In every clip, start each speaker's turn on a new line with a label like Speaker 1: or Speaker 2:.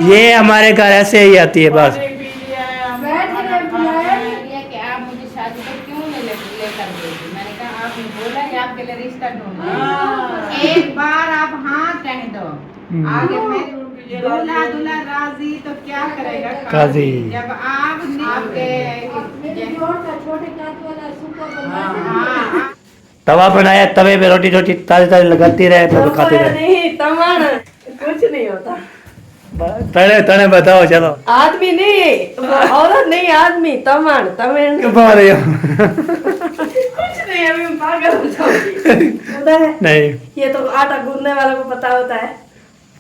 Speaker 1: ये हमारे घर ऐसे ही आती है बस।
Speaker 2: आप मुझे शादी पर क्यों नहीं लेकर गए? मैंने कहा आपने बोला कि आपके लिए रिश्ता ढूंढ, एक बार आप हाँ कह दो, आगे मैं दूल्हा दूल्हा राजी तो क्या करेगा
Speaker 1: काजी।
Speaker 2: जब आप आपके
Speaker 1: तवा बनाया, तवे पे रोटी रोटी ताजी ताजी लगाती रहे तो खाती रहे।
Speaker 3: नहीं तमन कुछ नहीं होता।
Speaker 1: तने तने बताओ चलो।
Speaker 3: आदमी नहीं, औरत नहीं, आदमी तमन तमन
Speaker 1: क्यों बोल रही हो?
Speaker 3: कुछ नहीं, अभी मैं पागल हो जाऊंगी। पता है
Speaker 1: नहीं,
Speaker 3: ये तो आटा गूंदने वाले को पता होता है।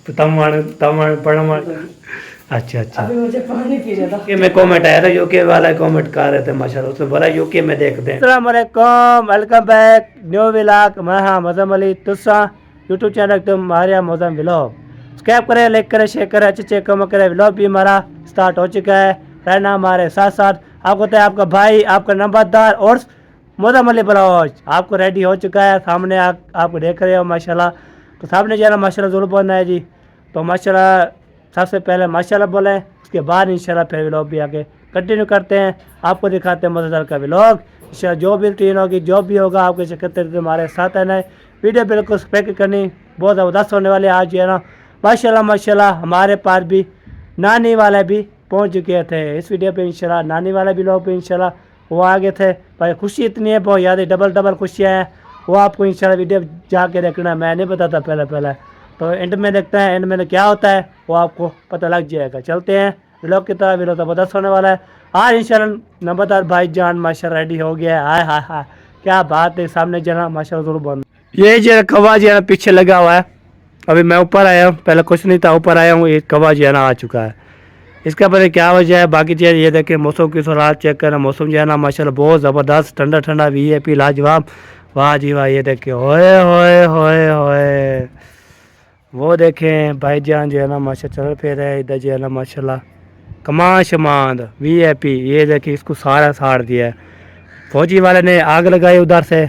Speaker 1: तमण तमण पड़मण। अच्छा अच्छा।
Speaker 3: अभी मुझे पानी पीने दो।
Speaker 1: यूके में कमेंट आया था, यूके वाला कमेंट कर रहे थे माशाल्लाह, उसने बोला यूके में देखते हैं। अस्सलाम वालेकुम, वेलकम बैक न्यू व्लॉग। मैं हाँ मौसम अली तुसा यूट्यूब चैनल तुम हमारे मौसम व्लॉग सब्सक्राइब करें, लाइक करें, शेयर करें, अच्छे अच्छे कमेंट करें। व्लॉग भी हमारा स्टार्ट हो चुका है, रहना हमारे साथ साथ। आपको होता है आपका भाई, आपका नंबरदार और मौसम अली ब्लॉग आपको रेडी हो चुका है। सामने आपको देख रहे हो माशाल्लाह। तो सामने जाना माशाल्लाह ज़रूर बोलना है जी। तो माशाल्लाह सबसे पहले माशाल्लाह बोलें, उसके बाद इंशाल्लाह फिर व्लॉग भी आगे कंटिन्यू करते हैं। आपको दिखाते हैं मज़ेदार का व्लॉग। इंशाल्लाह जो भी ट्रेन होगी, जो भी होगा, आपके चक्कर हमारे साथ है। वीडियो बिल्कुल स्पेक करनी बहुत ज़बरदस्त होने वाले आज जो है ना। माशाल्लाह माशाल्लाह हमारे पास भी नानी वाले भी पहुंच चुके थे इस वीडियो पे। इंशाल्लाह नानी वाले भी लोग पे इंशाल्लाह वो आगे थे भाई। खुशी इतनी है, बहुत यादें डबल डबल खुशियाँ हैं। वो आपको इंशाल्लाह वीडियो जाके देखना, मैं नहीं बताता पहले तो एंड में देखते हैं, एंड में क्या होता है वो आपको पता लग जाएगा। चलते हैं व्लॉग की तरह। व्लॉग ज़बरदस्त होने वाला है आज इंशाल्लाह। नंबरदार भाई जान माशाल्लाह रेडी हो गया है। हाय हाय क्या बात है, सामने जाना माशाल्लाह ज़रूर बंद। ये जो कवा जो है पीछे लगा हुआ है। अभी मैं ऊपर आया हूँ, पहले कुछ नहीं था, ऊपर आया हूँ। ये कवा जो है ना आ चुका है। इसका पता क्या वजह है, बाकी चीज़ ये देखें मौसम की सूरत चेक करना। मौसम जो है ना माशाल्लाह बहुत ज़बरदस्त ठंडा ठंडा VIP लाजवाब। वाह जी वाह, ये देखें होए होए होए होए। वो देखें भाईजान जो है ना माशा चल फिर है इधर जो है ना माशाल्लाह कमान शमांद VIP। ये देखिए इसको सारा साड़ दिया है। फौजी वाले ने आग लगाई उधर से,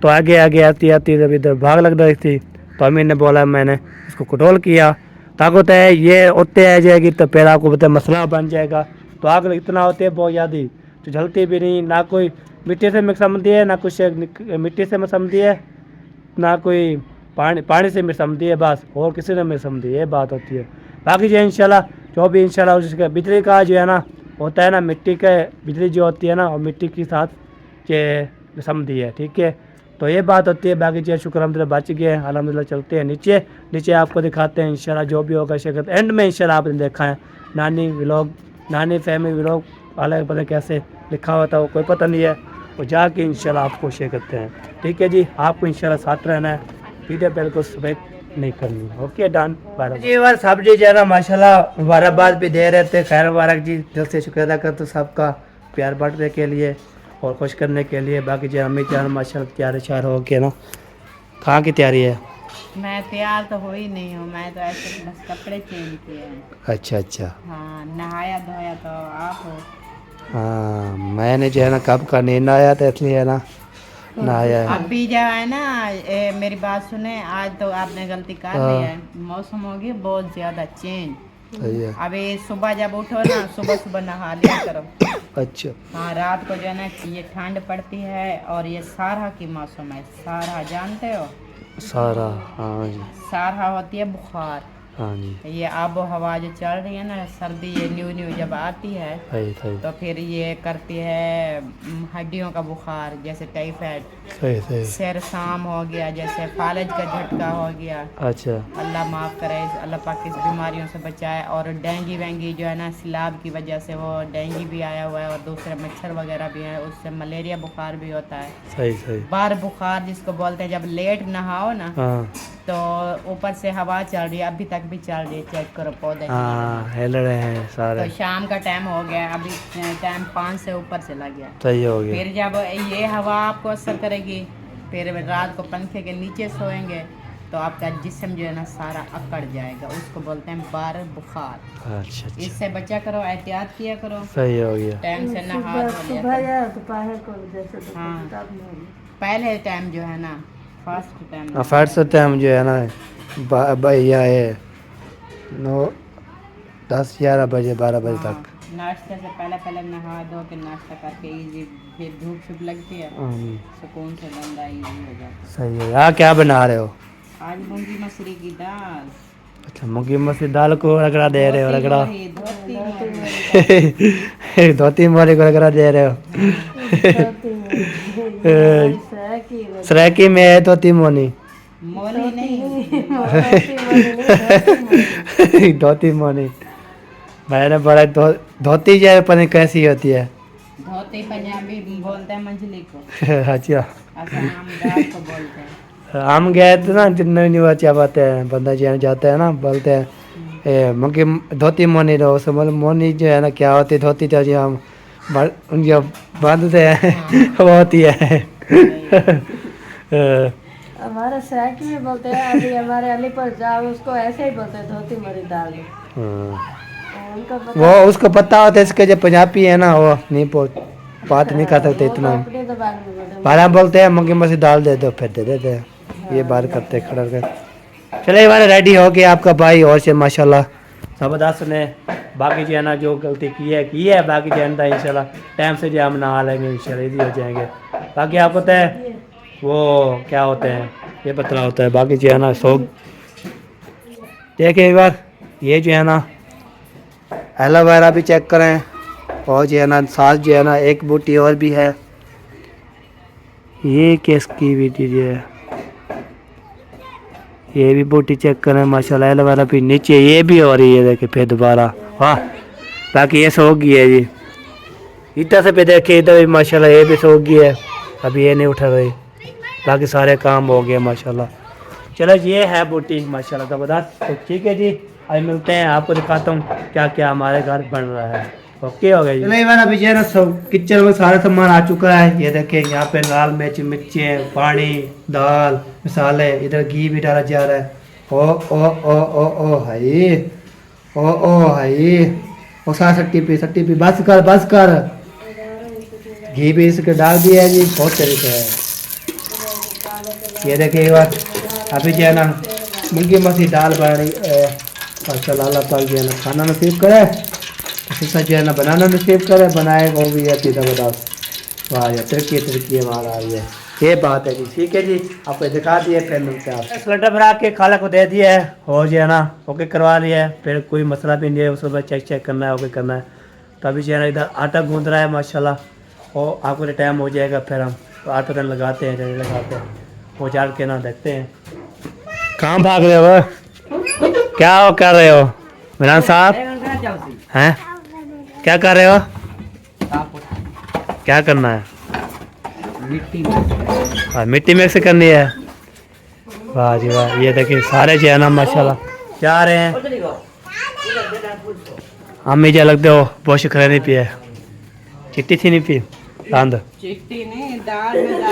Speaker 1: तो आगे आगे आती आती जब इधर भाग लग रही थी तो अमीर ने बोला, मैंने इसको कंट्रोल किया। ताकत है ये उठते आ जाएगी तो फिर आपको पता मसला बन जाएगा। तो आग इतना होती है बहुत ज़्यादा, तो जलती भी नहीं। ना कोई मिट्टी से समझती है, ना कुछ मिट्टी से समझती है, ना कोई पानी से समझती है, बस और किसी ने समझी, ये बात होती है। बाकी जो इंशाल्लाह जो भी इंशाल्लाह उसका बिजली का जो है ना होता है ना, मिट्टी के बिजली जो होती है ना और मिट्टी के साथ के समझी है, ठीक है। तो ये बात होती है। बाकी जो शुक्र अलहमदिल्ला बच गए अलहमदिल्ला। चलते हैं नीचे, नीचे आपको दिखाते हैं इंशाल्लाह जो भी होगा शेयर करते एंड में। इंशाल्लाह आपने देखा है नानी व्लॉग, नानी फैमिली व्लॉग अलग पता कैसे लिखा हुआ था वो कोई पता नहीं है, वो जाके इंशाल्लाह आपको शेयर करते हैं, ठीक है जी। आपको इंशाल्लाह साथ रहना है, वीडियो बिल्कुल सब्सक्राइब नहीं करनी। ओके डन जी। और सब जी जो है ना माशाल्लाह मुबारकबाद भी दे रहे थे, खैर मुबारक जी। दिल से शुक्र अदा करते सबका प्यार बांटने के लिए और खुश करने के लिए। बाकी जो अम्मी जान माशाल्लाह तैयार शार हो के ना, कहाँ की तैयारी है?
Speaker 2: मैं तैयार तो हो ही नहीं हूँ, मैं तो ऐसे बस कपड़े चेंज किए हैं।
Speaker 1: अच्छा अच्छा।
Speaker 2: हाँ नहाया धोया तो आप हो।
Speaker 1: हाँ मैंने जो है ना कब का नींद आया था इसलिए है ना नहाया है।
Speaker 2: अभी जो है ना मेरी बात सुने, आज तो आपने गलती कर ली है। मौसम हो गया बहुत ज्यादा चेंज।
Speaker 1: सही है।
Speaker 2: अभी सुबह जब उठो ना, सुबह सुबह नहा लिया करो।
Speaker 1: अच्छा
Speaker 2: हाँ रात को जो है ना ये ठंड पड़ती है और ये सारहा की मौसम है। सारहा जानते हो?
Speaker 1: सारा, हाँ जी।
Speaker 2: सारहा होती है बुखार।
Speaker 1: हाँ जी।
Speaker 2: ये आबो हवा जो चल रही है ना, सर्दी ये न्यू जब आती है
Speaker 1: सही सही
Speaker 2: तो फिर ये करती है हड्डियों का बुखार, जैसे टाइफाइड,
Speaker 1: सही सही।
Speaker 2: सिर शाम हो गया, जैसे फालज का झटका हो गया।
Speaker 1: अच्छा
Speaker 2: अल्लाह माफ़ करे, अल्लाह पाक इस बीमारियों से बचाए। और डेंगू वेंगी जो है ना सैलाब की वजह से वो डेंगू भी आया हुआ है और दूसरे मच्छर वगैरह भी हैं, उससे मलेरिया बुखार भी होता है।
Speaker 1: सही सही।
Speaker 2: बार बुखार जिसको बोलते हैं, जब लेट नहाओ ना
Speaker 1: हाँ
Speaker 2: तो ऊपर से हवा चल रही है, अभी तक भी चल रही है, चेक करो पौधे।
Speaker 1: हाँ हिल रहे हैं सारे।
Speaker 2: तो शाम का टाइम हो गया, अभी टाइम 5 से ऊपर चला गया।
Speaker 1: सही हो गया।
Speaker 2: फिर जब ये हवा आपको असर करेगी, फिर रात को पंखे के नीचे सोएंगे तो आपका जिस्म जो है ना सारा अकड़ जाएगा, उसको बोलते हैं बार बुखार।
Speaker 1: अच्छा अच्छा।
Speaker 2: इससे बचा करो, एहतियात किया करो,
Speaker 1: सही हो गया।
Speaker 2: टाइम से नहा धो लिया करो। हाँ पहले टाइम जो है ना फर्स्ट टाइम
Speaker 1: फर्स्ट टाइम जो है ना भैया है नो 10-11 बजे 12 बजे तक।
Speaker 2: नाश्ते से पहले पहले नहा धो के नाश्ता करके इजी, फिर धूप छुप लगती है, सुकून से बंदा इजी हो जाता
Speaker 1: सही है। यहाँ क्या बना रहे हो?
Speaker 2: है। आज मूंगी मसूरी की दाल।
Speaker 1: अच्छा, मूंगी मसूरी दाल को रगड़ा दे रहे हो? रगड़ा
Speaker 2: धोती
Speaker 1: धोती मोरी को रगड़ा दे रहे हो? सराकी में है धोती मोनी,
Speaker 2: मोली नहीं
Speaker 1: धोती मोनी। मैंने बड़ा धोती जो है पता नहीं कैसी होती है।
Speaker 2: धोती पंजाबी बोलते हैं मंझली को,
Speaker 1: अच्छा,
Speaker 2: ऐसा हम दाल को बोलते हैं।
Speaker 1: हम गए थे ना, जितने नहीं बच्चा बाते हैं बंदा जी जाते हैं ना, बोलते हैं मूंगी धोती मोनी रहो। सब मोनी जो है ना क्या होती है, धोती तो जो हम उनके बांधते हैं वो होती है।
Speaker 3: हमारे सराकी में बोलते हैं, अभी हमारे अलीपुर जाओ उसको ऐसे ही बोलते हैं, धोती मरी दाल। उनको पता
Speaker 1: वो उसको पता होता है, इसके जो पंजाबी है ना वो नहीं बात नहीं कर सकते इतना।
Speaker 3: अपने जबान में बोलते हैं।
Speaker 1: बारह बोलते हैं मूंगी मसूरी दाल दे दो, फिर दे देते हैं। ये बात करते हैं खड़ा कर। चले हमारे रेडी हो गया आपका भाई, और से माशाल्लाह जबरदस्त ने। बाकी जो है ना जो गलती की है, बाकी जो है ना इंशाल्लाह टाइम से जो हम नहा लेंगे, इंशाल्लाह इजी हो जाएंगे। बाकी आपको तो है वो क्या होते हैं ये पतला होता है। बाकी जो है ना सो देखिए एक बार, ये जो है ना एलोवेरा भी चेक करें, और जो है ना साथ जो है ना एक बूटी और भी है। ये किसकी बूटी जो है, ये भी बूटी चेक करें माशाल्लाह। एलोवेरा भी नीचे ये भी हो रही है, देखिए फिर दोबारा वाह। बाकी ये सो गई है जी, इधर से पे देखिए इधर भी माशाल्लाह ये भी सो गई है, अभी ये नहीं उठा रही। बाकी सारे काम हो गए माशाल्लाह। चलो ये है बूटी माशाल्लाह ज़बरदस्त। तो ठीक है जी, अभी मिलते हैं, आपको दिखाता हूँ क्या क्या हमारे घर बन रहा है। ओके हो गया जी। नहीं मैंने अभी जो है ना सब किचन में सारा सामान आ चुका है। ये देखें यहाँ पे लाल मिर्च, मिर्चें, पानी, दाल, मसाले, इधर घी भी डाला जा रहा है। ओ ओ ओ ओ ओ हाई, ओ ओ हाई, ओ सारा सट्टी पी बस कर। घी भी इसके डाल दिया है जी, बहुत तरीका है। ये देखिए एक बार अभी जो है ना मूंगी मसूरी दाल बन रही है माशाल्लाह। अल्लाह ताला जो है ना खाना नसीब करे, ऐसा जो है ना बनाना नसीब करे, बनाए वो भी है ज़बरदस्त। वाह यार तरक्की हमारा आ रही है, ये बात है जी। ठीक है जी, आपको दिखा दिए, फिर मिलते हैं। सिलेंडर भरा के खाला को दे दिया है, और जो है ना ओके करवा लिया है। फिर कोई मसला भी नहीं है, उसके बाद चेक करना है, ओके करना है। तो अभी जो है ना इधर आटा गूंद रहा है माशाल्लाह, और आपको टाइम हो जाएगा, फिर हम तो आटा तो लगाते हैं, वो झाड़ के ना देखते हैं। कहाँ भाग रहे हो, क्या हो कर रहे हो मिलान साहब हैं? क्या कर रहे हो, क्या करना है? मिट्टी मिक्स करनी है। वाह जी वाह, ये देखिए सारे जो है ना माशाल्लाह जा रहे हैं। अम्मी जो लगते हो बहुत खरे नहीं पिए, चिट्टी थी नहीं पी दांद
Speaker 2: चिट्टी नहीं दाल में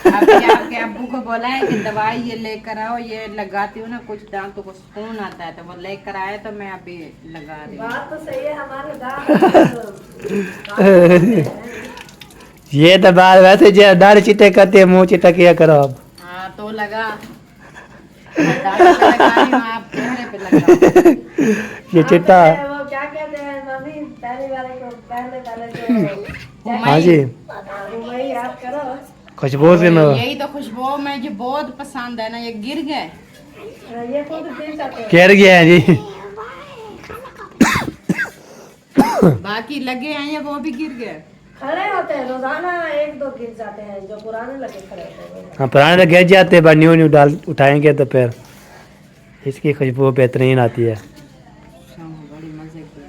Speaker 2: अभी आपके अब्बू को बोला है कि दवाई ये लेकर आओ, ये लगाती हूँ ना कुछ दांतों को सुकून आता है, तो वो लेकर आए तो मैं अभी लगा रही हूँ।
Speaker 3: बात तो सही है, हमारे
Speaker 1: ये तो बात वैसे जो दाढ़ी चिट्टे करते हैं, मुँह चिट्टा किया करो अब।
Speaker 2: हाँ तो लगा, दाढ़ी पे लगा रही हूँ, आप चेहरे पे लगा।
Speaker 1: ये चिट्टा
Speaker 3: वो क्या कहते हैं मम्मी, पहले वाले को पहले जो
Speaker 1: हाँ जी
Speaker 3: वही याद करो।
Speaker 1: खुशबू से ना
Speaker 2: यही तो खुशबू मुझे बहुत पसंद है ना, ये गिर गए,
Speaker 3: ये खुद देख सकते हैं।
Speaker 1: गिर गया है जी।
Speaker 2: बाकी लगे हैं वो भी गिर गए।
Speaker 3: खड़े होते हैं रोजाना, एक दो गिर जाते हैं, जो पुराने लगे खड़े होते हैं।
Speaker 1: हाँ पुराने तो गिर जाते हैं, पर न्यू डाल उठाएंगे तो फिर इसकी खुशबू बेहतरीन आती है।
Speaker 2: बड़ी मजे की।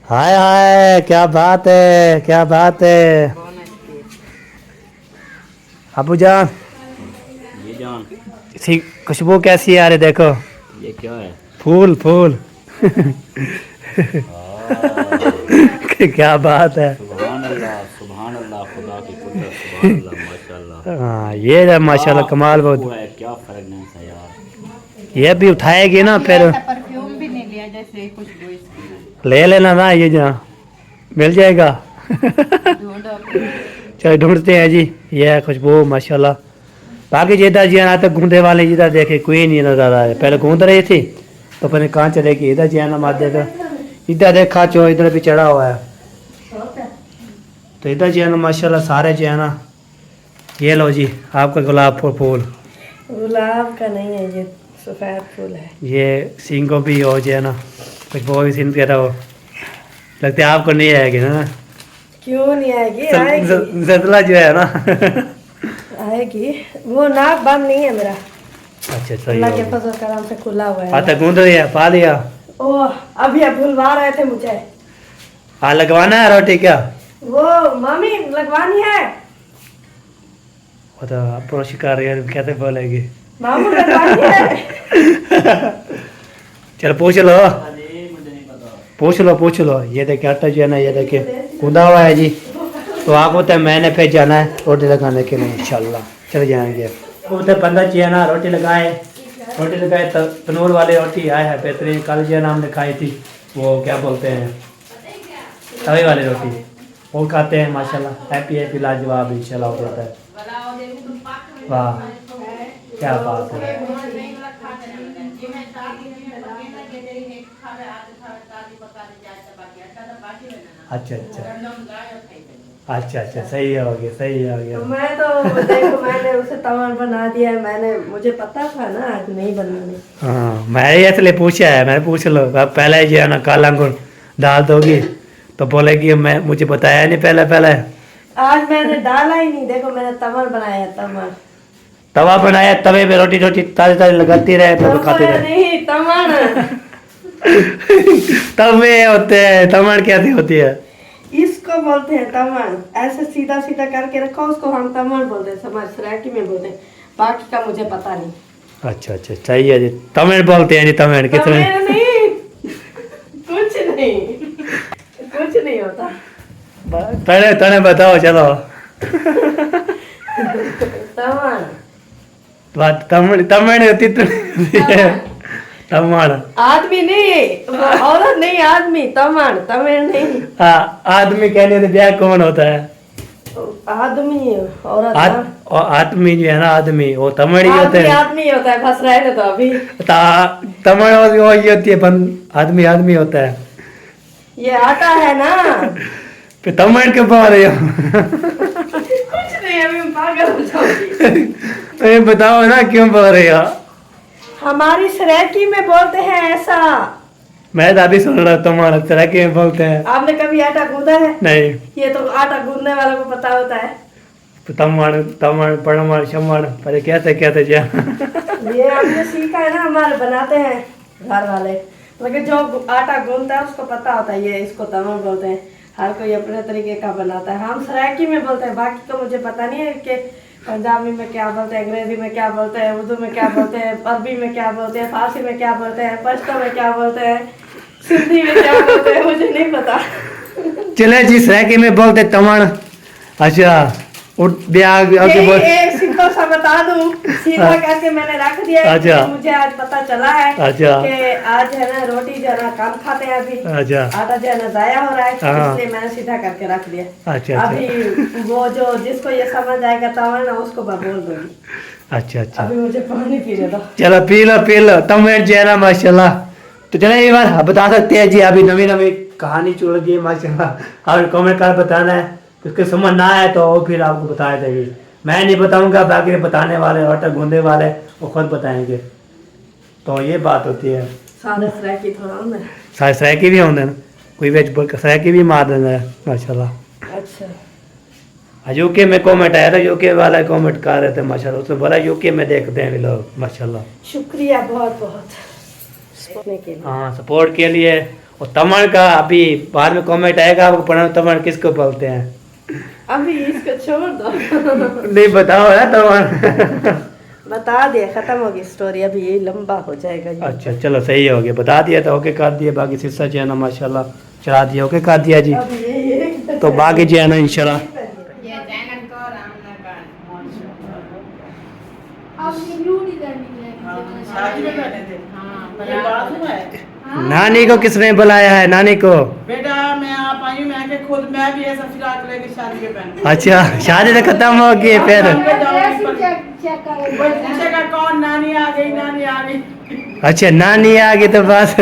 Speaker 1: हाय हाय क्या बात है, क्या बात है। अबू जान
Speaker 4: ये जान
Speaker 1: इसी खुशबू कैसी आ रही देखो,
Speaker 4: ये क्या है?
Speaker 1: फूल फूल क्या बात है।
Speaker 4: सुभान अल्लाह, खुदा की कुदरत, सुभान अल्लाह, माशाल्लाह।
Speaker 1: हाँ ये है माशाल्लाह कमाल बहुत।
Speaker 4: वो है क्या फ्रेगनेंस है यार।
Speaker 1: ये भी उठाएगी ना फिर
Speaker 2: परफ्यूम भी नहीं लिया, जैसे खुशबू इसकी
Speaker 1: ले लेना ना, ये जहाँ मिल जाएगा।
Speaker 2: ढूंढो।
Speaker 1: चलो ढूंढते हैं जी, ये है खुशबू माशाल्लाह बाकी जिधर जी आना तो गूंदे वाले जिधर देखे कोई नहीं नजर आ रहा है। पहले गूंद रही थी तो अपने कहाँ चले गई, इधर जी आना मार देगा। इधर देखा चो इधर भी चढ़ा हुआ है, तो इधर जी आना माशाल्लाह सारे जी आना। ये लो जी आपका गुलाब फूल,
Speaker 3: गुलाब का नहीं है ये, सफेद फूल है।
Speaker 1: ये सिंगो भी हो जी ना, कुछ वो भी सिंह कह रहा हो, लगता है आपको नहीं आएगी ना।
Speaker 3: क्यों नहीं आएगी? आएगी,
Speaker 1: जतला जो है ना
Speaker 3: आएगी। वो नाक बंद नहीं है मेरा,
Speaker 1: अच्छा सही
Speaker 3: अल्लाह के
Speaker 1: हो गया।
Speaker 3: फजल करम से खुला हुआ है।
Speaker 1: आता गूंद रही है, पा लिया।
Speaker 3: ओह अभी आप भूलवा रहे थे मुझे।
Speaker 1: हाँ लगवाना है रोटी क्या?
Speaker 3: वो मम्मी लगवानी है।
Speaker 1: वो तो आप शिकार कैसे बोलेगी?
Speaker 3: मामू लगवानी है।
Speaker 1: चलो पूछ लो, पूछ लो। ये देखिए आटा जो है ना, ये देखिए गूंदा हुआ है जी। तो आपको तो मैंने फिर जाना है रोटी लगाने के लिए इंशाल्लाह, चले जाएंगे। वो तो बंदा चाहिए ना रोटी लगाए तो तनूर वाली रोटी आए है बेहतरीन। कल जो है ना हमने खाई थी, वो क्या बोलते हैं तवे वाली रोटी, वो खाते हैं माशाल्लाह। हैप्पी लाजवाब इंशाल्लाह हो जाता है। वाह क्या बात है। अच्छा सही हो गया।
Speaker 3: तो मैं तो देखो मैंने उसे तवा बना दिया है। मुझे पता था ना आज नहीं बनाने।
Speaker 1: हाँ मैं इसलिए पूछा है, मैं पूछ लो। अब पहले जो है ना काला अंगूर डाल दोगी तो बोलेगी मैं मुझे बताया नहीं पहले।
Speaker 3: आज मैंने डाला ही नहीं, देखो मैंने तवा बनाया।
Speaker 1: तवा बनाया, तवे पे रोटी ताज़ी लगाती रहे तो खाती रहे।
Speaker 3: नहीं तमन
Speaker 1: तवे होते हैं, तमन कैसी होती है?
Speaker 3: इसको बोलते हैं तमन। ऐसे सीधा करके रखो उसको हम तमन बोलते हैं, समझ सरायकी में बोलते हैं। बाकी का मुझे पता नहीं।
Speaker 1: अच्छा सही है जी। तमिल बोलते हैं जी, तमिल कितने?
Speaker 3: नहीं कुछ नहीं होता।
Speaker 1: तने बताओ चलो।
Speaker 3: तमन
Speaker 1: तमिल होती तमन
Speaker 3: आदमी नहीं, औरत नहीं, आदमी। तमिल नहीं।
Speaker 1: आदमी कहने से ब्याह कौन होता है?
Speaker 3: आदमी औरत
Speaker 1: आदमी जो है ना, आदमी वो तमिल ही होते हैं।
Speaker 3: आदमी होता है, फंस रहे थे तो अभी।
Speaker 1: तमिल वही होती है, आदमी होता है।
Speaker 3: ये आता है ना।
Speaker 1: फिर तमिल क्यों बोल रही हो?
Speaker 3: कुछ नहीं, अभी मैं पागल हो जाऊंगी।
Speaker 1: बताओ ना क्यों बोल रही हो?
Speaker 3: हमारी सरायकी में बोलते हैं ऐसा।
Speaker 1: मैं तो अभी सुन रहा हूँ तुम्हारा सरायकी में बोलते हैं।
Speaker 3: आपने कभी आटा गूंदा है?
Speaker 1: नहीं।
Speaker 3: ये तो आटा गूंदने वालों को पता होता है।
Speaker 1: तमण पड़मण शमण पर कहते जा।
Speaker 3: ये हमने सीखा है ना, हमारे बनाते हैं घर वाले। लेकिन जो आटा गूंदता है उसको पता होता है ये इसको तमण बोलते हैं। हर कोई अपने तरीके का बनाता है। हम सरायकी में बोलते हैं, बाकी का मुझे पता नहीं है कि पंजाबी में क्या बोलते हैं, अंग्रेजी में क्या बोलते हैं, उर्दू में क्या बोलते हैं, अरबी में क्या बोलते हैं, फारसी में क्या बोलते हैं, पश्तो में क्या बोलते हैं, सिंधी में क्या बोलते हैं, मुझे नहीं पता।
Speaker 1: चले जी सरायकी में बोलते तमण। अच्छा
Speaker 3: एक सिंपल सा बता दूं, सीधा करके मैंने रख दिया है।
Speaker 1: अच्छा।
Speaker 3: मुझे आज पता चला है
Speaker 1: अच्छा।
Speaker 3: कि आज है ना रोटी जो है ना कम खाते हैं अभी।
Speaker 1: अच्छा।
Speaker 3: आटा जो है ना जाया हो रहा है,
Speaker 1: हाँ।
Speaker 3: इसलिए मैंने सीधा करके रख दिया।
Speaker 1: अच्छा।
Speaker 3: अभी वो जो जिसको ये समझ आएगा तमन ना उसको मैं बोल दूंगी।
Speaker 1: अच्छा
Speaker 3: अभी मुझे पानी पीने दो।
Speaker 1: चलो पी लो तमिल जो है ना माशाल्लाह। तो चले ये बात बता सकते हैं जी, अभी नवी कहानी चल रही है माशाल्लाह। और कमेंट कर बताना है, उसके समझ ना आए तो फिर आपको बताया देगी। मैं नहीं बताऊंगा, बाकी बताने वाले आटा गूंदे वाले वो खुद बताएंगे। तो ये बात होती है।
Speaker 3: सारे सरायकी थोड़ा होना है।
Speaker 1: सारे सरायकी भी होंगे ना, कोई बेच सरायकी भी मार देना है माशाल्लाह।
Speaker 3: अच्छा।
Speaker 1: यूके में कमेंट आया था, यूके वाला कमेंट कर रहे थे माशाल्लाह। उसने बोला यूके में देखते हैं लोग माशाल्लाह।
Speaker 3: शुक्रिया बहुत
Speaker 1: हाँ सपोर्ट के लिए। और तमिल का अभी बाद में कमेंट आएगा आपको पढ़ना, तमिल किसको बोलते हैं?
Speaker 3: अभी इसको छोड़ दो।
Speaker 1: नहीं बताओ ना तमिल।
Speaker 3: बता दिया, खत्म हो गई स्टोरी। अभी ये लंबा हो जाएगा ये।
Speaker 1: अच्छा चलो सही हो गया, बता दिया तो ओके कर दिया। बाकी सिस्सा जो है ना माशाल्लाह चला दिया, ओके कर दिया जी।
Speaker 3: अभी ये
Speaker 1: तो बाकी जो है ना इंशाल्लाह
Speaker 2: ये जैनब को रामना का
Speaker 1: नानी को किसने बुलाया है? नानी को
Speaker 5: बेटा मैं आप आई, मैं के खुद मैं भी ऐसा फ्रॉक लेके शादी पे पहनूं।
Speaker 1: अच्छा शादी तो खत्म हो गई फिर।
Speaker 5: कोई पूछेगा कौन नानी आ गई, नानी आ गई।
Speaker 1: अच्छा नानी आ गई तो बस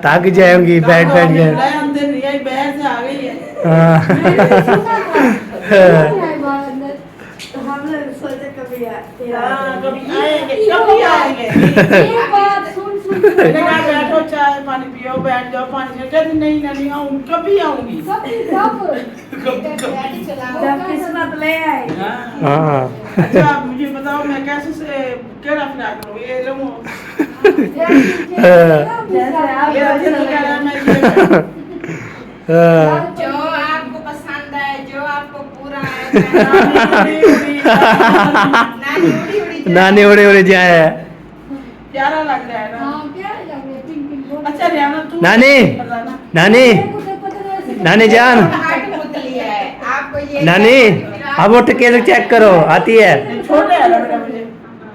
Speaker 1: थक जाएंगी बैठ बैठ के।
Speaker 5: हम दिन यही बहन से आ गई है।
Speaker 3: हमने सोचे कभी
Speaker 5: हाँ, कभी आएंगे, कभी आएंगे। मैंने कहा बैठो चाय पानी पियो, बैठ जाओ पानी पियो। कहती नहीं नानी आऊंगी, कभी आऊंगी।
Speaker 3: जब किस्मत ले आए।
Speaker 1: हाँ
Speaker 5: अच्छा आप मुझे बताओ मैं कैसे से केड़ा फ्रॉक लूं? ये लूं
Speaker 3: जैसे आप
Speaker 5: मेरा दिल कह रहा है मैं ये
Speaker 2: जो आपको पसंद है, जो आपको पूरा है।
Speaker 1: नानी उड़ी उड़ी जाए।
Speaker 5: प्यारा लग रहा है ना। अच्छा रियाना तू
Speaker 1: नानी नानी नानी जान
Speaker 2: पुतली है आपको ये
Speaker 1: नानी अब उठ के चेक करो आती है।
Speaker 5: छोटे है लग रहा मुझे।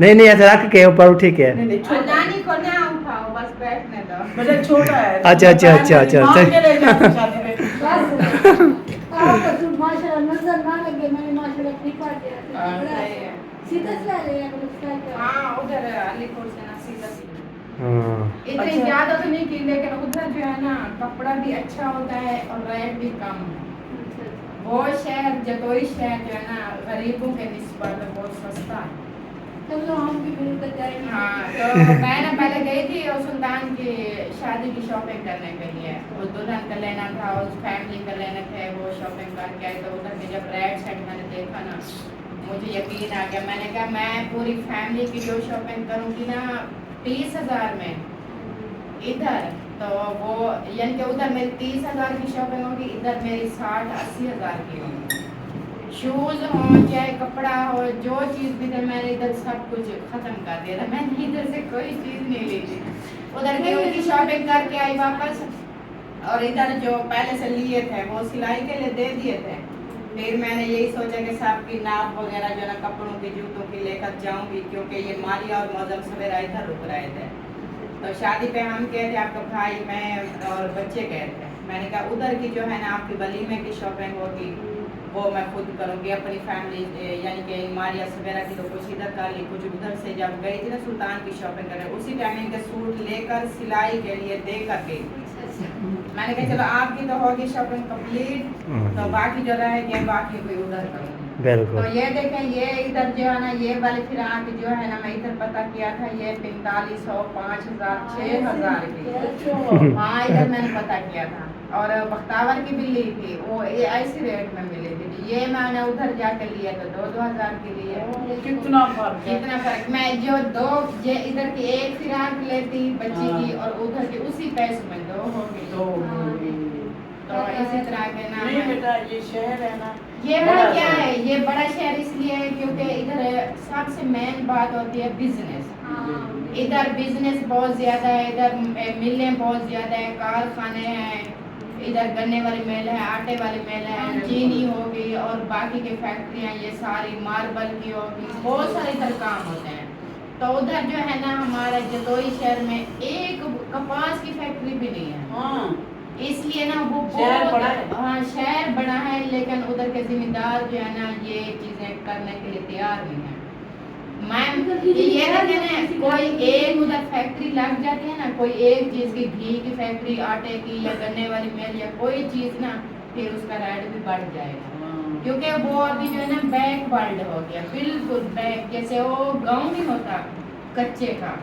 Speaker 1: नहीं ऐसे रख के ऊपर उठी के।
Speaker 5: नहीं
Speaker 2: और नानी को ना उठाओ, बस बैठने दो।
Speaker 5: मुझे छोटा है।
Speaker 1: अच्छा।
Speaker 5: माँ के ले जाती शादी में।
Speaker 2: हाँ उधर अलीपुर से ना सीधा
Speaker 1: हाँ
Speaker 2: इतनी
Speaker 5: अच्छा।
Speaker 2: ज्यादा तो नहीं की, लेकिन उधर जो है ना कपड़ा भी अच्छा होता है और रेट भी कम है। वो शहर जतोई शहर जो है ना गरीबों के निस्बत बहुत सस्ता है। हाँ तो मैं ना पहले गई थी और सुल्तान की शादी की शॉपिंग करने के लिए। वो दुल्हन का लेना था, उस फैमिली का लेना थे, वो शॉपिंग करके आई। तो उधर के जब रेड सेट मैंने देखा ना मुझे यकीन आ गया। मैंने कहा मैं पूरी फैमिली की जो शॉपिंग करूँगी ना 30,000 में इधर, तो वो यानी कि उधर मेरी 30,000 की शॉपिंग होगी, इधर मेरी 60-80,000 की होगी। शूज़ हो चाहे कपड़ा हो, जो चीज़ भी थी मैंने इधर सब कुछ ख़त्म कर दिया था। मैंने इधर से कोई चीज़ नहीं ली थी। उधर की उनकी शॉपिंग करके आई वापस, और इधर जो पहले से लिए थे वो सिलाई के लिए दे दिए थे। फिर मैंने यही सोचा कि सबकी नाप वगैरह जो ना कपड़ों की जूतों की लेकर जाऊंगी, क्योंकि ये मारिया और मौजम सवेरा इधर रुक रहे थे। तो शादी पे हम गए थे, आपका भाई मैं और बच्चे गए थे। मैंने कहा उधर की जो है ना आपकी वलीमे की शॉपिंग होगी वो मैं खुद करूँगी अपनी फैमिली, यानी कि मारिया सवेरा की तो कुछ इधर कर ली, कुछ उधर से। जब गई थी ना सुल्तान की शॉपिंग करने, उसी टाइम इनके सूट लेकर सिलाई के लिए दे कर गई। मैंने कहा चलो आपकी तो होगी शॉपिंग कंप्लीट, तो बाकी जो रहेगी बाकी कोई उधर करूँगी।
Speaker 1: बिल्कुल।
Speaker 2: तो ये देखें, ये इधर जो है ना ये वाली फिराक जो है ना मैं इधर पता किया था, ये 4500, 5000, 6000 की। हाँ इधर मैंने पता किया था। और बख्तावर की भी ली थी, वो ये ऐसी रेट में मिली थी। ये मैंने उधर जाकर लिया था 2-2000 के लिए।
Speaker 5: कितना फर्क है।
Speaker 2: इतना फर्क। मैं जो दो ये इधर की एक फिराक लेती बच्ची की, और उधर की उसी पैसे में दो हो गई।
Speaker 5: तो
Speaker 2: तो इसी तरह के ना
Speaker 5: नहीं बेटा ये शहर है ना,
Speaker 2: ये बड़ा क्या है, ये बड़ा शहर इसलिए है क्योंकि इधर सबसे मेन बात होती है बिजनेस। इधर बिजनेस बहुत ज्यादा है, इधर मिलें बहुत ज्यादा है, कारखाने हैं, इधर गन्ने वाली मिल है, आटे वाली मिल है, चीनी होगी और बाकी की फैक्ट्रियाँ ये सारी मार्बल की होगी, बहुत सारे इधर काम होते हैं। तो उधर जो है ना हमारे जदोई शहर में एक कपास की फैक्ट्री भी नहीं है।
Speaker 5: हाँ
Speaker 2: इसलिए ना वो
Speaker 5: शहर
Speaker 2: बहुत-
Speaker 5: बड़ा है।
Speaker 2: हाँ शहर बड़ा है, लेकिन उधर के जिम्मेदार जो है ना ये चीजें करने के लिए तैयार नहीं है। मैम ये कहते हैं कोई एक उधर फैक्ट्री लग जाती है ना, कोई एक चीज की घी की फैक्ट्री, आटे की या गन्ने वाली मिल या कोई चीज ना, फिर उसका रेट भी बढ़ जाएगा। क्योंकि वो अभी जो है ना बैकवर्ड हो गया, बिल्कुल बैक, जैसे वो गाँव नहीं होता कच्चे का,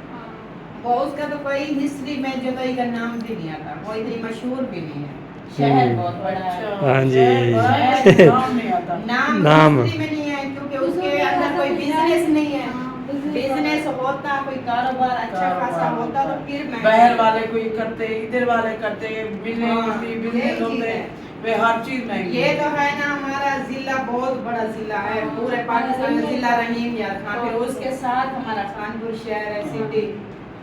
Speaker 2: वो उसका तो कोई हिस्ट्री में जो तो का नाम भी नहीं आता, वो इतनी मशहूर भी नहीं है। शहर बहुत बड़ा है,
Speaker 1: हाँ जी।
Speaker 5: नाम नहीं आता।
Speaker 2: नाम हिस्ट्री में नहीं है क्योंकि उसके अंदर कोई बिजनेस नहीं है। बिजनेस होता, कोई कारोबार अच्छा खासा होता तो फिर मैं
Speaker 5: बहर वाले कोई करते, इधर वाले करते, बिजनेस
Speaker 2: हाँ,
Speaker 5: होती,
Speaker 2: यही
Speaker 5: बिजनेस
Speaker 2: चीज़
Speaker 5: होते,
Speaker 2: है।
Speaker 5: वे हर चीज महंगी।
Speaker 2: ये तो है ना हमारा जिला बहुत बड़ा जिला है, पूरे पाकिस्तान में जिला रहीम यार खान, फिर उसके साथ हमारा खानपुर शहर है सिटी।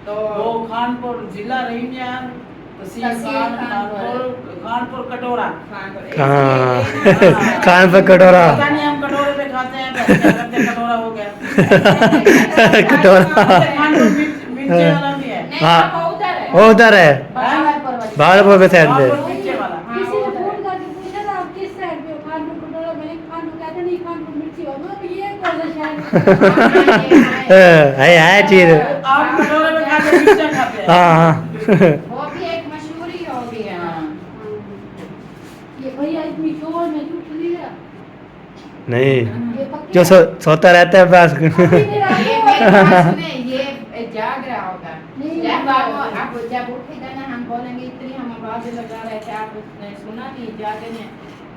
Speaker 2: तो
Speaker 5: वो खानपुर जिला रहीम यार,
Speaker 2: तहसील
Speaker 5: खानपुर कटोरा।
Speaker 2: खानपुर
Speaker 1: कान पे कटोरा।
Speaker 5: पता नहीं हम कटोरे पे खाते हैं, बस क्या करते हैं, कटोरा हो गया।
Speaker 1: कटोरा।
Speaker 5: खानपुर मिर्चे वाला भी है।
Speaker 2: नहीं,
Speaker 1: हाँ।
Speaker 2: वो उधर है,
Speaker 1: वो उधर है
Speaker 2: बहावलपुर वाली।
Speaker 1: भागलपुर के साइड पे।
Speaker 5: खानपुर मिर्चे वाला।
Speaker 2: हाँ, उधर है।
Speaker 1: है चीज।
Speaker 5: आप कटोरे में खाते हैं, मिर्चा खाते हैं।
Speaker 1: हाँ हाँ
Speaker 2: वो भी एक मशहूर ही हो गया।
Speaker 6: ये भैया इतनी शोर में झूठ नहीं रहा।
Speaker 1: नहीं,
Speaker 6: ये पक्की
Speaker 1: जो सोता रहता है बस।
Speaker 6: अभी मेरा
Speaker 2: ये मेरी बात सुने, ये जाग रहा होगा।
Speaker 6: नहीं,
Speaker 2: जब आप जब उठेगा ना, हम बोलेंगे इतनी हम आवाजें लगा रहे थे, आपने सुना नहीं, जागे ने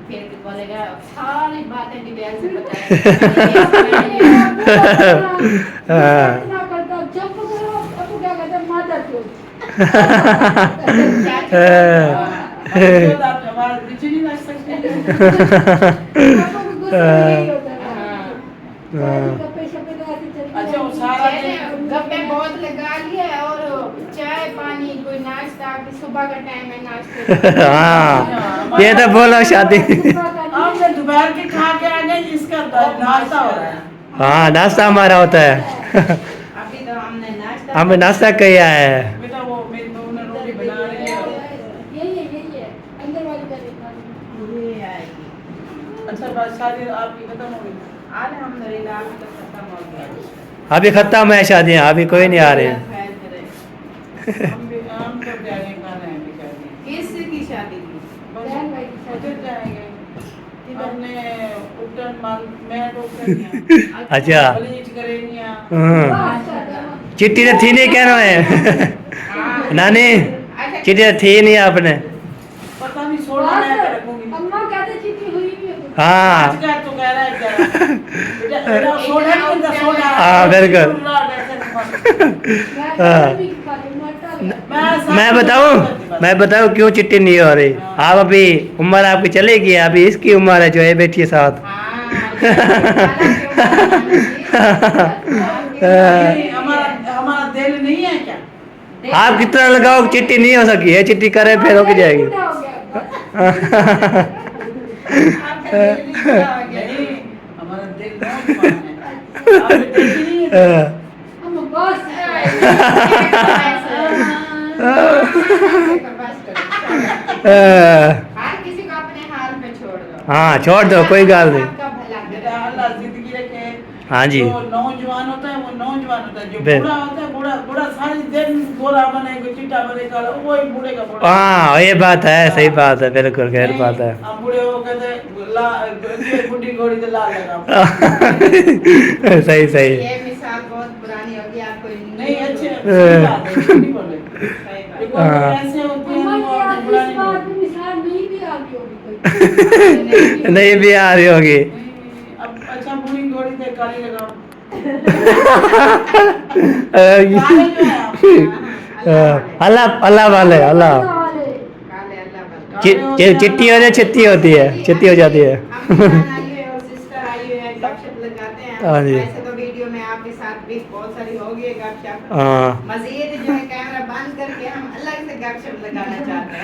Speaker 2: फिर बोलेगा सारी बातें डिटेल से बताएगा।
Speaker 6: इतना करता जब करो अब क्या कहते हैं माता चोट।
Speaker 5: अब तो आप हमारे पीछे नहीं रख सकते।
Speaker 6: पापा को गुस्सा नहीं होता है। गप्पे शप्पे तो ऐसे चलते
Speaker 5: अच्छा, वो
Speaker 6: हैं।
Speaker 5: सारा
Speaker 2: चले, गप्पे बहुत लगा लिए और चाय पानी कोई नाश्ता, अभी सुबह का टाइम है नाश्ते।
Speaker 1: हाँ, ये तो बोलो शादी।
Speaker 5: हमने दोपहर के खा के आ गए, इसका नाश्ता हो रहा है।
Speaker 1: हाँ, नाश्ता हमारा होता है।
Speaker 2: अभी तो हमने नाश्ता
Speaker 1: हमें नाश्ता किया है।
Speaker 5: बेटा वो मेरी बहू ने रोटी बना रही है।
Speaker 6: यही है अंदर वाली का देखना।
Speaker 2: ये आएगी।
Speaker 5: अच्छा, बात शादी आपकी खत्म हो गई?
Speaker 2: अल्हम्दुलिल्लाह अभी तो खत्म हो गया।
Speaker 1: अभी खत्म है शादियाँ, अभी कोई नहीं आ रहे हैं।
Speaker 2: खैर करे।
Speaker 5: हम तो जाएंगे खाने हैं शादी।
Speaker 2: किसकी शादी की?
Speaker 6: बहन भाई की शादी।
Speaker 5: उधर जाएंगे। हमने उधर मैट ओपन
Speaker 1: अच्छा।
Speaker 5: ब्लीच करेंगे।
Speaker 1: हाँ।
Speaker 6: अच्छा,
Speaker 1: चिट्ठी तो थी नहीं कहना है। नानी, चिट्ठी तो थी नहीं आपने।
Speaker 5: पता नहीं सोना मैं कर रखूंगी।
Speaker 6: अम्मा कहते चिट्ठी हुई भी है कुछ।
Speaker 1: हाँ
Speaker 5: आज का तो कह रहा है क्या? बेटा सोना नहीं था, सोना।
Speaker 1: हाँ, बिल्कुल।
Speaker 6: मैं भी खा लूं, मटा गया।
Speaker 1: मैं बताऊं क्यों चिट्ठी नहीं हो रही। आप अभी उम्र आपकी चलेगी, अभी इसकी उम्र है जो है बैठी है साथ।
Speaker 5: नहीं, हमारा दिल नहीं है क्या?
Speaker 1: आप कितना लगाओ चिट्ठी नहीं हो सकी है, चिट्ठी करे फिर रुक जाएगी।
Speaker 6: बूढ़ा हो गया।
Speaker 5: नहीं, हमारा दिल नौजवान है। आप देखी नहीं है?
Speaker 6: हम बस
Speaker 2: हर किसी को अपने हाल पे छोड़ दो।
Speaker 1: हाँ, छोड़ दो, कोई गाल नहीं।
Speaker 2: सबका भला करे।
Speaker 5: बेटा अल्लाह जिंदगी रखे।
Speaker 1: हाँ जी।
Speaker 5: जो नौजवान होता है वो नौजवान होता है, जो
Speaker 1: बिल-
Speaker 5: बूढ़ा होता है बूढ़ा बूढ़ा सारी दिन गोरा बनेगा, चिट्टा बनेगा, वो ही बूढ़े का बूढ़ा।
Speaker 1: हाँ, ये बात है, सही बात है, बिल्कुल गैर बात है।
Speaker 5: हम बूढ़े हो कहते बुढ़ी घोड़ी तो लाल लगा।
Speaker 1: सही सही।
Speaker 2: ये मिसाल बहुत पुरानी होगी, आपको
Speaker 5: नहीं अच्छे सही बात है, नहीं बोले।
Speaker 2: सही बात।
Speaker 5: देखो
Speaker 1: हाँ।
Speaker 5: ऐसे होते हैं
Speaker 6: अम्मा
Speaker 5: वो
Speaker 6: की आज
Speaker 5: बुरा
Speaker 6: इस
Speaker 5: नहीं
Speaker 6: बात
Speaker 5: बोलते।
Speaker 6: में मिसाल नहीं भी आ रही होगी कोई।
Speaker 1: नहीं भी आ रही होगी।
Speaker 5: अब अच्छा बूढ़ी घोड़ी पे काली लगाओ।
Speaker 1: अल्लाह अल्लाह वाले अल्लाह।
Speaker 2: काले अल्लाह बल।
Speaker 1: चिट्ठी हो जाए, चिट्ठी होती है, चिट्ठी हो जाती है।
Speaker 2: अम्मी जान आई है और सिस्टर आई है, गपशप लगाते हैं।
Speaker 1: हाँ जी।
Speaker 2: वैसे तो वीडियो में आपके साथ भी बहुत सारी होगी है गपशप।
Speaker 1: हाँ।
Speaker 2: मजीद जो है कैमरा बंद करके हम अलग से गपशप लगाना चाहते हैं।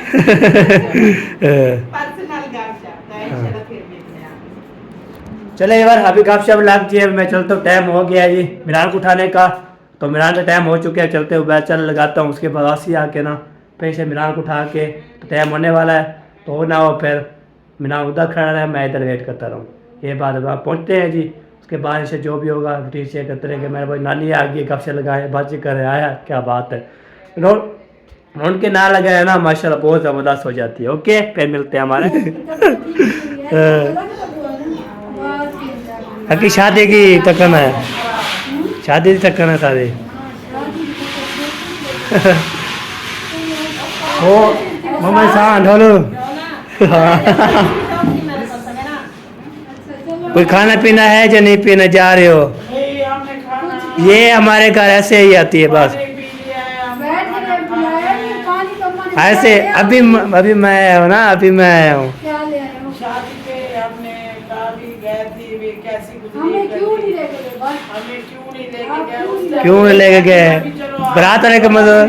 Speaker 2: पर्सनल गपशप। तो इंशाल्लाह फिर मिलते हैं आपसे।
Speaker 1: चले यार, अभी गपशप लग जाए, मैं चलता हूँ, टाइम हो गया है जी मिरान को उठाने का। तो मिरान का टाइम हो चुका है, चलते हुए बैल चल लगाता हूँ, उसके बाद वासी आके ना फिर से मिरान को उठा के, तो टाइम होने वाला है, तो हो ना हो फिर मिरान उधर खड़ा रहे, मैं इधर वेट करता रहूँ। ये बात वहाँ पहुँचते हैं जी, उसके बाद से जो भी होगा रूटीन शेयर करते रहेंगे। मेरे भाई नानी आ गई, गपशप लगाए, बातचीत करे, आया क्या बात है। उनके ना लगाए ना माशाल्लाह बहुत ज़बरदस्त हो जाती है। ओके, फिर मिलते हैं हमारे अभी शादी की तकन है, शादी की तकन है शादी। ओ मम्मा शान ढोलो। कोई खाना पीना है जो नहीं पीने जा रहे हो?
Speaker 5: नहीं, हमने खाना
Speaker 1: ये हमारे घर ऐसे ही आती है बस
Speaker 5: पानी पी लिया है, हम
Speaker 6: बैठ
Speaker 5: खाना
Speaker 6: के
Speaker 5: खाया
Speaker 6: बुलाया
Speaker 5: है।
Speaker 6: नहीं, पानी तो अम्मा ने
Speaker 1: ऐसे।
Speaker 6: पिलाया।
Speaker 1: अभी मैं आया हूँ ना, अभी मैं आया हूँ।
Speaker 6: क्या ले आए हो?
Speaker 5: शादी पे हमने काफी गए थे, वे कैसी गुजरी
Speaker 6: हमें क्यों
Speaker 5: करती।
Speaker 6: नहीं लेके गए बस?
Speaker 5: हमें क्यों नहीं लेके
Speaker 6: आप
Speaker 5: गए?
Speaker 6: क्यों
Speaker 5: उस
Speaker 6: नहीं
Speaker 5: टाइम
Speaker 1: क्यों
Speaker 5: पे
Speaker 1: लेके गए?
Speaker 5: अभी चलो आप-
Speaker 1: बारात आने का मतलब।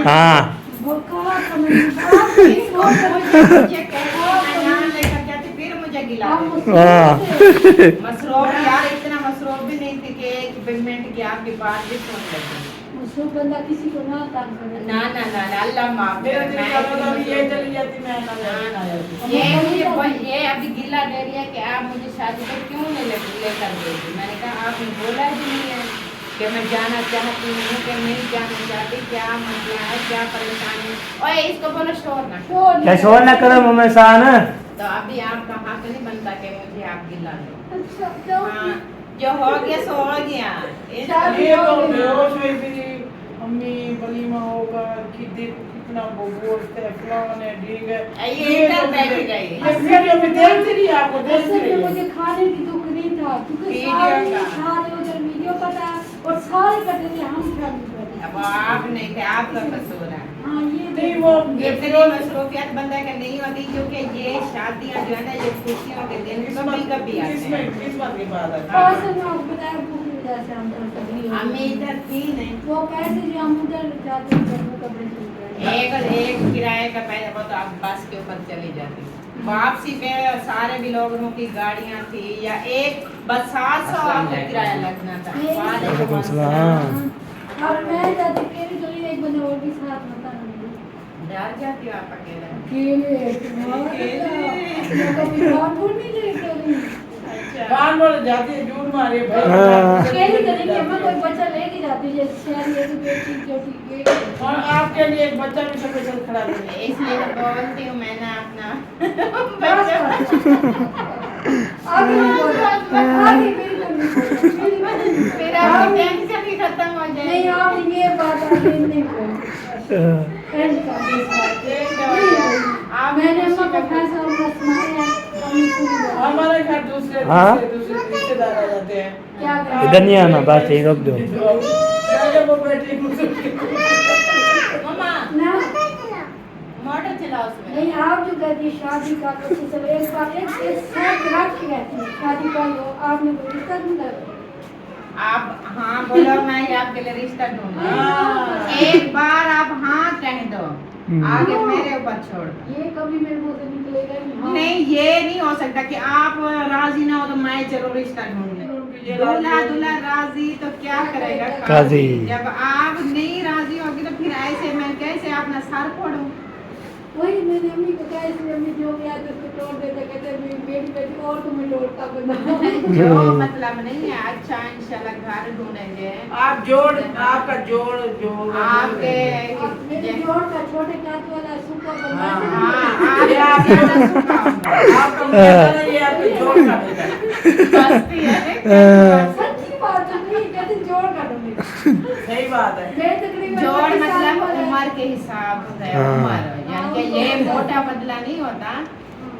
Speaker 1: हाँ
Speaker 6: वो कहा समझ आप
Speaker 2: फिर वो मुझे कहती मैं यहाँ लेकर जाती, फिर मुझे गिला देती।
Speaker 1: हाँ
Speaker 2: मसरूफ यार, इतना मसरूफ भी नहीं थी कि एक मिनट की आपकी बात भी सुन लेती।
Speaker 6: जो बंदा किसी को ना तंग करे।
Speaker 2: ना ना ना ना, अल्लाह माफ
Speaker 5: मेरा
Speaker 2: करे।
Speaker 5: दिल
Speaker 2: मैं
Speaker 5: करता था
Speaker 2: इतनी
Speaker 5: ये चली जाती मैं ना जाती।
Speaker 2: ये अभी गिला दे रही है कि आप मुझे शादी पर क्यों नहीं लेकर गई। मैंने कहा आपने बोला ही नहीं है कि मैं जाना चाहती हूँ कि नहीं जाना चाहती, क्या मसला है, क्या परेशानी है। और इसको बोलो शोर ना।
Speaker 1: क्या शोर ना करो मुँह में सान।
Speaker 2: तो अभी आपका हक नहीं बनता कि मुझे आप गिला दो।
Speaker 6: अच्छा क्यों?
Speaker 2: हाँ, जो हो गया सो हो गया।
Speaker 5: ये तो बेहोश हुई थी अम्मी वलीमा होगा कि देखो कितना वो बोलते हैं फलान है ठीक है।
Speaker 2: ये इधर बैठ गई।
Speaker 5: ये वीडियो में देखती रही आपको देखती
Speaker 6: असल में
Speaker 5: रही।
Speaker 6: मुझे खाने की दुख नहीं था क्योंकि
Speaker 2: वीडियो
Speaker 6: सारे
Speaker 2: का।
Speaker 6: सारे उधर वीडियो का था और सारे कटे थे हम फैमिली पर।
Speaker 2: अब आप नहीं थे, आपका कसूर है।
Speaker 6: हाँ ये
Speaker 5: नहीं वो
Speaker 2: इतनी मसरूफियत बंदा का नहीं होती क्योंकि ये शादियां जो है ना ये खुशियों के दिन कभी कभी आते
Speaker 5: इसमें
Speaker 2: हैं।
Speaker 5: किस्मत की बात है।
Speaker 6: असल में आपको बताया भूख की वजह से हम घर से नहीं
Speaker 2: हमें इधर थी नहीं।
Speaker 6: वो कैसे जो हम उधर जाते हैं घर में कपड़े सिलते हैं।
Speaker 2: एक किराए का पैसा वो तो आप बस के ऊपर चली जाती। वापसी पे सारे भी लोगों की गाड़ियां थी या एक बस 700 आपका किराया लगना था। वालेकुम अस्सलाम।
Speaker 6: और मैं जाती मेरी जोड़ी एक बंदे और भी साथ होता नहीं।
Speaker 2: डर जाती हो आप अकेले?
Speaker 6: अकेले कभी बात नहीं करी।
Speaker 5: कान बोल जाती है झूठ मारे
Speaker 1: हाँ।
Speaker 6: अकेले करेंगे मैं कोई बच्चा लेके जाती है शहर ये तो बेटी जो ठीक है।
Speaker 5: और आपके लिए एक बच्चा भी स्पेशल खड़ा है।
Speaker 2: इसलिए तो बोलती हूँ मैंने अपना
Speaker 6: बस आगे आगे बिल्कुल
Speaker 2: फिर आपकी टेंशन भी खत्म हो
Speaker 6: नहीं
Speaker 2: जाएगी।
Speaker 6: आप ये बात आगे नहीं बोलते। एंड का
Speaker 2: आप
Speaker 6: मैंने अम्मा को फैसला उनका सुनाया अम्मी सुन लो।
Speaker 5: हमारे घर दूसरे
Speaker 1: हाँ?
Speaker 5: दूसरे रिश्तेदार आ जाते हैं।
Speaker 6: क्या करें?
Speaker 1: इधर नहीं आना, बस ठीक रोक दो।
Speaker 5: जब वो बैठी
Speaker 2: मम्मा
Speaker 6: ना
Speaker 2: मोटर चलाओ उसमें।
Speaker 6: नहीं आप जो कहती शादी का कुछ चलो एक बार एक साथ रख के कहती है शादी कर लो आपने कोई रिश्ता नहीं लगा।
Speaker 2: आप हाँ बोलो, मैं ही आपके लिए रिश्ता ढूंढूंगी।
Speaker 5: हाँ।
Speaker 2: एक बार आप हाँ कह दो, आगे मेरे ऊपर छोड़ दो।
Speaker 6: ये कभी मेरे मुंह से निकलेगा नहीं। हाँ।
Speaker 2: नहीं ये नहीं हो सकता कि आप राजी ना हो तो मैं चलो रिश्ता ढूंढने। दूल्हा दूल्हा राजी तो क्या करेगा
Speaker 1: काजी।
Speaker 2: जब आप नहीं राजी होगी तो फिर ऐसे मैं कैसे अपना सर फोड़ूं?
Speaker 6: वही मैंने अम्मी को कहा इसलिए अम्मी जो गया तो उसको तोड़ देते कहते मेरी बेटी और तुम्हें तोड़ता बना।
Speaker 2: जो मतलब नहीं है। अच्छा इंशाल्लाह घर ढूंढेंगे।
Speaker 5: आप जोड़ आपका जोड़ जोड़
Speaker 2: आपके
Speaker 6: मेरे जोड़ का छोटे कांच वाला सूखा बनवा
Speaker 2: हाँ
Speaker 5: ये
Speaker 2: आप
Speaker 5: आपका
Speaker 2: ज्यादा सुखा होगा।
Speaker 5: आपका बेटा नहीं है आपके जोड़ का बेटा है।
Speaker 2: बस्ती है।
Speaker 6: सच्ची बात है नहीं कहते जोड़ का दूंगी।
Speaker 5: सही बात है।
Speaker 6: मैं तकरीबन
Speaker 2: जोड़
Speaker 6: 25 साल
Speaker 2: मतलब
Speaker 6: वाला-
Speaker 2: उम्र के हिसाब होता है।
Speaker 1: हाँ।
Speaker 2: उम्र यानी कि ये मोटा पतला नहीं होता,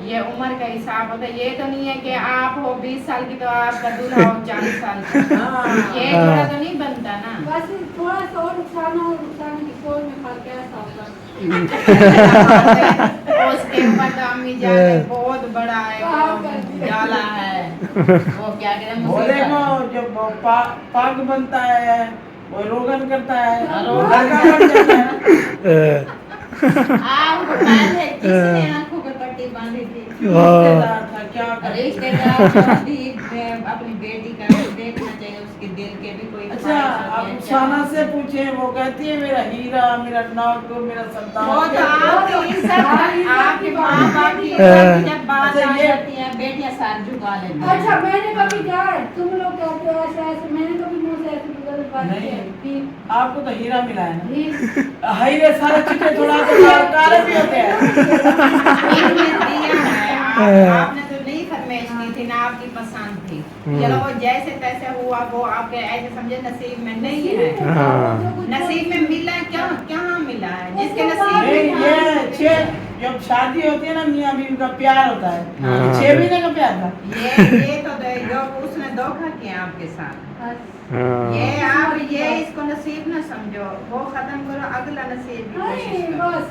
Speaker 2: ये उम्र का हिसाब होता है। ये तो नहीं है कि आप हो 20 साल की तो आपका दूल्हा हो 40 साल का।
Speaker 5: हाँ।
Speaker 2: ये जोड़ा तो नहीं बनता ना।
Speaker 6: बस थोड़ा सा और नुकसान की सोच में फर्क है साहब।
Speaker 2: उसके ऊपर तो अम्मी जान बहुत बड़ा है वो डाला है। वो क्या कहते हैं
Speaker 5: भोले को
Speaker 2: मुसीबत।
Speaker 5: जब पाग बनता है वो रोगन करता है
Speaker 2: रोगन
Speaker 5: लड़का बन जाता है।
Speaker 2: आपको पहले किसने आंखों पर पट्टी बांधी थी?
Speaker 5: रिश्तेदार था क्या करे।
Speaker 2: रिश्तेदार जो भी अपनी बेटी का भी देखना चाहिए, उसके दिल के भी कोई
Speaker 5: अच्छा
Speaker 2: ख्वाहिश
Speaker 5: आप
Speaker 2: होती है।
Speaker 5: रुखसाना से पूछे वो कहती है मेरा हीरा मेरा नाग मेरा संतान।
Speaker 2: वो तो आपकी इज्जत आपके माँ बाप की
Speaker 1: हाँ।
Speaker 2: इज्जत जब बात
Speaker 5: अच्छा,
Speaker 2: आ
Speaker 5: ये-
Speaker 2: जाती है बेटियां सर झुका लेती हैं।
Speaker 6: अच्छा मैंने कभी कहा है, तुम लोग कहते हो ऐसे ऐसे मैंने कभी मुंह से ऐसे गलत बात की है?
Speaker 5: नहीं आपको तो हीरा मिला है ना।
Speaker 6: फिर
Speaker 5: हीरे सारे चिट्टे थोड़ा तो काले भी होते हैं।
Speaker 2: इनने दिया है। आपने तो नहीं फरमाइश की थी ना, आपकी पसंद थी। चलो वो जैसे तैसे हुआ वो आपके ऐसे समझे नसीब में नहीं है। नसीब में मिला क्या क्या मिला है जिसके नसीब
Speaker 5: नहीं
Speaker 2: में
Speaker 5: ये छह जब शादी होती है ना मियाँ बीवी का प्यार होता है।
Speaker 1: हाँ।
Speaker 5: 6 महीने का प्यार था।
Speaker 2: ये तो जो उसने धोखा किया आपके साथ। ये आप ये इसको नसीब ना समझो, वो खत्म करो, अगला नसीब की कोशिश
Speaker 6: नहीं
Speaker 2: करो।
Speaker 6: बस